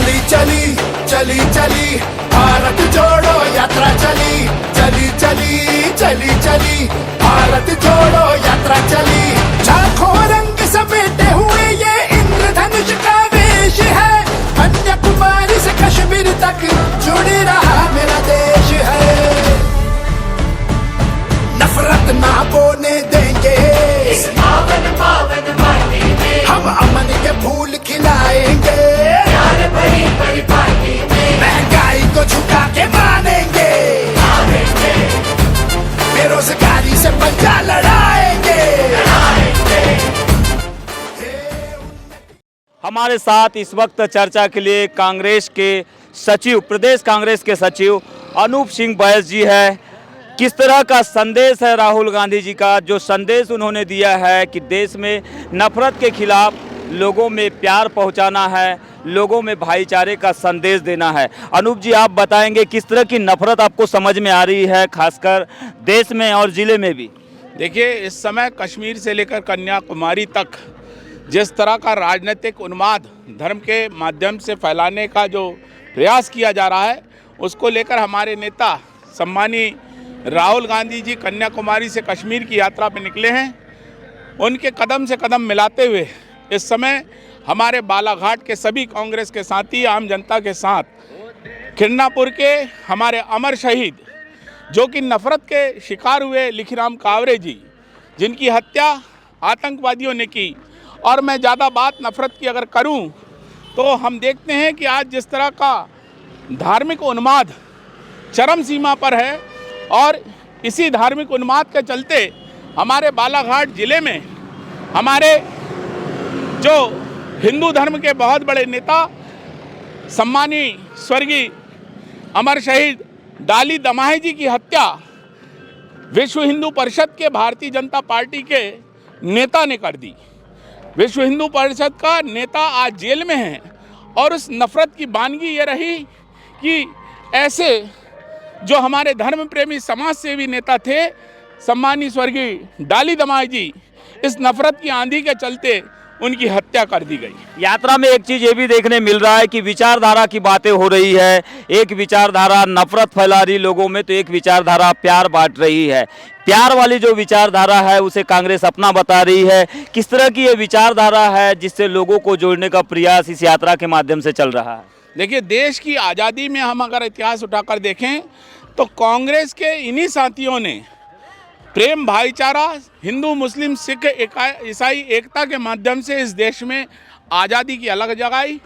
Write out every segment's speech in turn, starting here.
चली चली चली चली भारत जोड़ो यात्रा चली चली चली चली चली भारत जोड़ो यात्रा चली। लाखों रंग समेटे हुए ये इंद्रधनुष का वेश है, कन्याकुमारी से कश्मीर तक जुड़ रहा मेरा देश है। नफरत ना बोने देंगे इस पावन पावन माटी में, हम अमन के फूल खिलाएंगे, प्यार भरी भरी पार्टी में महंगाई को झुका के मानेंगे, आएंगे बेरोजगारी से पंजा लड़ाएंगे। हमारे साथ इस वक्त चर्चा के लिए कांग्रेस के सचिव, प्रदेश कांग्रेस के सचिव अनूप सिंह बैस जी है। किस तरह का संदेश है राहुल गांधी जी का, जो संदेश उन्होंने दिया है कि देश में नफरत के खिलाफ लोगों में प्यार पहुंचाना है, लोगों में भाईचारे का संदेश देना है। अनूप जी, आप बताएंगे किस तरह की नफरत आपको समझ में आ रही है, खासकर देश में और ज़िले में भी? देखिए, इस समय कश्मीर से लेकर कन्याकुमारी तक जिस तरह का राजनीतिक उन्माद धर्म के माध्यम से फैलाने का जो प्रयास किया जा रहा है, उसको लेकर हमारे नेता सम्मानीय राहुल गांधी जी कन्याकुमारी से कश्मीर की यात्रा पर निकले हैं। उनके कदम से कदम मिलाते हुए इस समय हमारे बालाघाट के सभी कांग्रेस के साथी, आम जनता के साथ खिरनापुर के हमारे अमर शहीद, जो कि नफरत के शिकार हुए लिखीराम कावरे जी, जिनकी हत्या आतंकवादियों ने की। और मैं ज़्यादा बात नफरत की अगर करूं तो हम देखते हैं कि आज जिस तरह का धार्मिक उन्माद चरम सीमा पर है, और इसी धार्मिक उन्माद के चलते हमारे बालाघाट ज़िले में हमारे जो हिंदू धर्म के बहुत बड़े नेता सम्मानीय स्वर्गीय अमर शहीद डाली दमाही जी की हत्या विश्व हिंदू परिषद के भारतीय जनता पार्टी के नेता ने कर दी। विश्व हिंदू परिषद का नेता आज जेल में है, और उस नफरत की वानगी ये रही कि ऐसे जो हमारे धर्म प्रेमी समाज सेवी नेता थे सम्मानीय स्वर्गीय डाली दमाही जी, इस नफरत की आंधी के चलते उनकी हत्या कर दी गई। यात्रा में एक चीज़ ये भी देखने मिल रहा है कि विचारधारा की बातें हो रही है। एक विचारधारा नफरत फैला रही लोगों में, तो एक विचारधारा प्यार बांट रही है। प्यार वाली जो विचारधारा है उसे कांग्रेस अपना बता रही है। किस तरह की ये विचारधारा है जिससे लोगों को जोड़ने का प्रयास इस यात्रा के माध्यम से चल रहा है? देखिए, देश की आज़ादी में हम अगर इतिहास उठाकर देखें तो कांग्रेस के इन्हीं साथियों ने प्रेम, भाईचारा, हिंदू मुस्लिम सिख ईसाई एकता के माध्यम से इस देश में आज़ादी की अलग जगाई।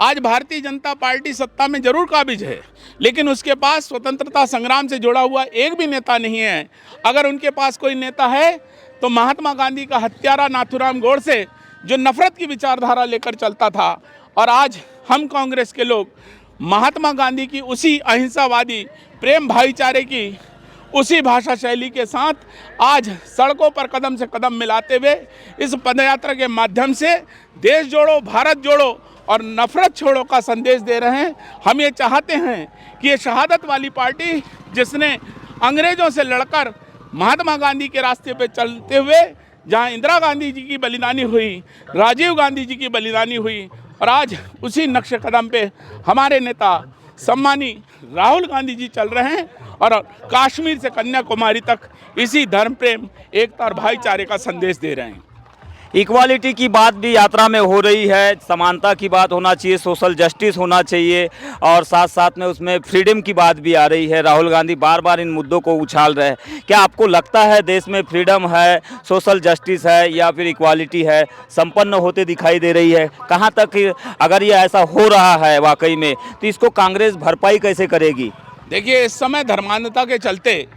आज भारतीय जनता पार्टी सत्ता में जरूर काबिज है, लेकिन उसके पास स्वतंत्रता संग्राम से जुड़ा हुआ एक भी नेता नहीं है। अगर उनके पास कोई नेता है तो महात्मा गांधी का हत्यारा नाथूराम गोडसे, जो नफरत की विचारधारा लेकर चलता था। और आज हम कांग्रेस के लोग महात्मा गांधी की उसी अहिंसावादी प्रेम भाईचारे की उसी भाषा शैली के साथ आज सड़कों पर कदम से कदम मिलाते हुए इस पदयात्रा के माध्यम से देश जोड़ो, भारत जोड़ो और नफरत छोड़ो का संदेश दे रहे हैं। हम ये चाहते हैं कि ये शहादत वाली पार्टी, जिसने अंग्रेज़ों से लड़कर महात्मा गांधी के रास्ते पे चलते हुए, जहां इंदिरा गांधी जी की बलिदानी हुई, राजीव गांधी जी की बलिदानी हुई, और आज उसी नक्शे कदम पे हमारे नेता सम्मानीय राहुल गांधी जी चल रहे हैं, और कश्मीर से कन्याकुमारी तक इसी धर्म प्रेम, एकता और भाईचारे का संदेश दे रहे हैं। इक्वालिटी की बात भी यात्रा में हो रही है, समानता की बात होना चाहिए, सोशल जस्टिस होना चाहिए, और साथ साथ में उसमें फ्रीडम की बात भी आ रही है। राहुल गांधी बार बार इन मुद्दों को उछाल रहे हैं। क्या आपको लगता है देश में फ्रीडम है, सोशल जस्टिस है, या फिर इक्वालिटी है, संपन्न होते दिखाई दे रही है? कहाँ तक अगर ये ऐसा हो रहा है वाकई में, तो इसको कांग्रेस भरपाई कैसे करेगी? देखिए, इस समय धर्मांधता के चलते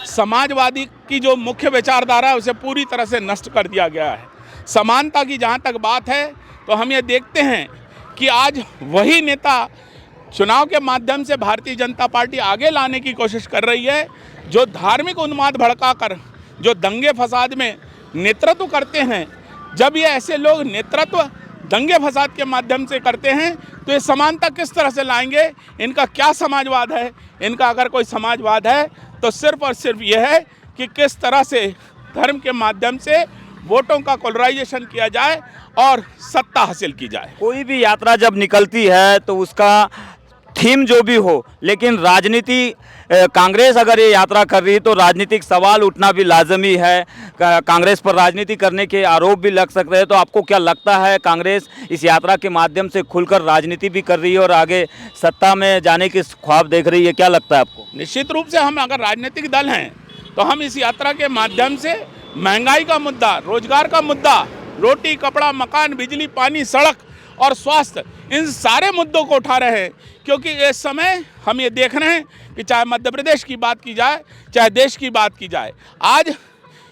समाजवादी की जो मुख्य विचारधारा है उसे पूरी तरह से नष्ट कर दिया गया है। समानता की जहाँ तक बात है तो हम ये देखते हैं कि आज वही नेता चुनाव के माध्यम से भारतीय जनता पार्टी आगे लाने की कोशिश कर रही है, जो धार्मिक उन्माद भड़काकर जो दंगे फसाद में नेतृत्व करते हैं। जब ये ऐसे लोग नेतृत्व दंगे फसाद के माध्यम से करते हैं तो ये समानता किस तरह से लाएंगे? इनका क्या समाजवाद है? इनका अगर कोई समाजवाद है तो सिर्फ और सिर्फ यह है कि किस तरह से धर्म के माध्यम से वोटों का पोलराइजेशन किया जाए और सत्ता हासिल की जाए। कोई भी यात्रा जब निकलती है तो उसका थीम जो भी हो, लेकिन राजनीति कांग्रेस अगर ये यात्रा कर रही है तो राजनीतिक सवाल उठना भी लाजमी है। कांग्रेस पर राजनीति करने के आरोप भी लग सकते हैं। तो आपको क्या लगता है, कांग्रेस इस यात्रा के माध्यम से खुलकर राजनीति भी कर रही है और आगे सत्ता में जाने के ख्वाब देख रही है? क्या लगता है आपको? निश्चित रूप से हम अगर राजनीतिक दल हैं तो हम इस यात्रा के माध्यम से महंगाई का मुद्दा, रोजगार का मुद्दा, रोटी कपड़ा मकान बिजली पानी सड़क और स्वास्थ्य, इन सारे मुद्दों को उठा रहे हैं। क्योंकि इस समय हम ये देख रहे हैं कि चाहे मध्य प्रदेश की बात की जाए, चाहे देश की बात की जाए, आज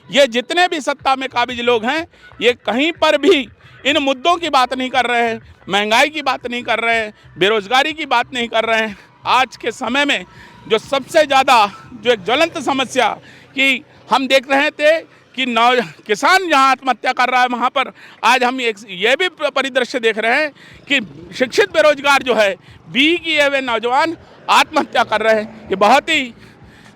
ये जितने भी सत्ता में काबिज लोग हैं, ये कहीं पर भी इन मुद्दों की बात नहीं कर रहे हैं, महंगाई की बात नहीं कर रहे हैं, बेरोजगारी की बात नहीं कर रहे हैं। आज के समय में जो सबसे ज़्यादा जो एक ज्वलंत समस्या कि हम देख रहे थे कि किसान जहाँ आत्महत्या कर रहा है, वहाँ पर आज हम ये भी परिदृश्य देख रहे हैं कि शिक्षित बेरोजगार जो है, बीई किए हुए नौजवान आत्महत्या कर रहे हैं। ये बहुत ही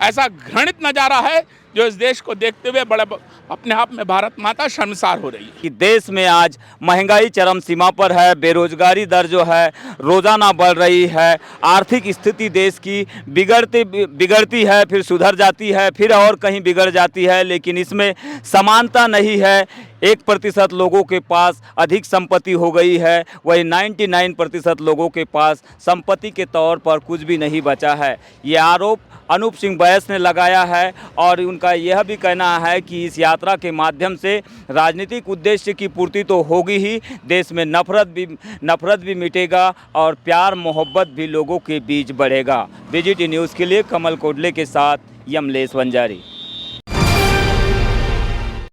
ऐसा घृणित नज़ारा है जो इस देश को देखते हुए बड़ा अपने आप में भारत माता शर्मसार हो रही है। कि देश में आज महंगाई चरम सीमा पर है, बेरोजगारी दर जो है रोज़ाना बढ़ रही है, आर्थिक स्थिति देश की बिगड़ती है, फिर सुधर जाती है, फिर और कहीं बिगड़ जाती है, लेकिन इसमें समानता नहीं है। 1% लोगों के पास अधिक संपत्ति हो गई है, वही 99% लोगों के पास संपत्ति के तौर पर कुछ भी नहीं बचा है। ये आरोप अनूप सिंह बैस ने लगाया है और उनका यह भी कहना है कि इस यात्रा के माध्यम से राजनीतिक उद्देश्य की पूर्ति तो होगी ही, देश में नफरत भी मिटेगा और प्यार मोहब्बत भी लोगों के बीच बढ़ेगा। बीजीटी न्यूज़ के लिए कमल कोडले के साथ यमलेश वंजारी।